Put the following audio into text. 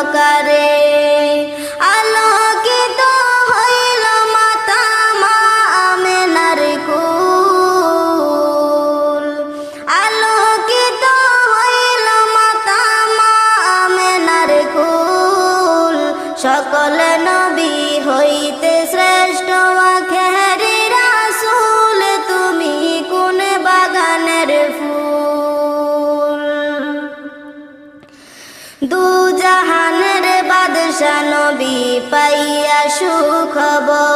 অন্ধকারে আলোকিত হইল মাতা মা আমেনার কুল, আলোকিত হইল মাতা মা আমেনার কুল। সকল নবী হইতে শ্রেষ্ঠ আখেরি রাসূল, তুমি কোন বাগানের ফুল। দু জাহানের বাদশা নবী পাইয়া সুখবর,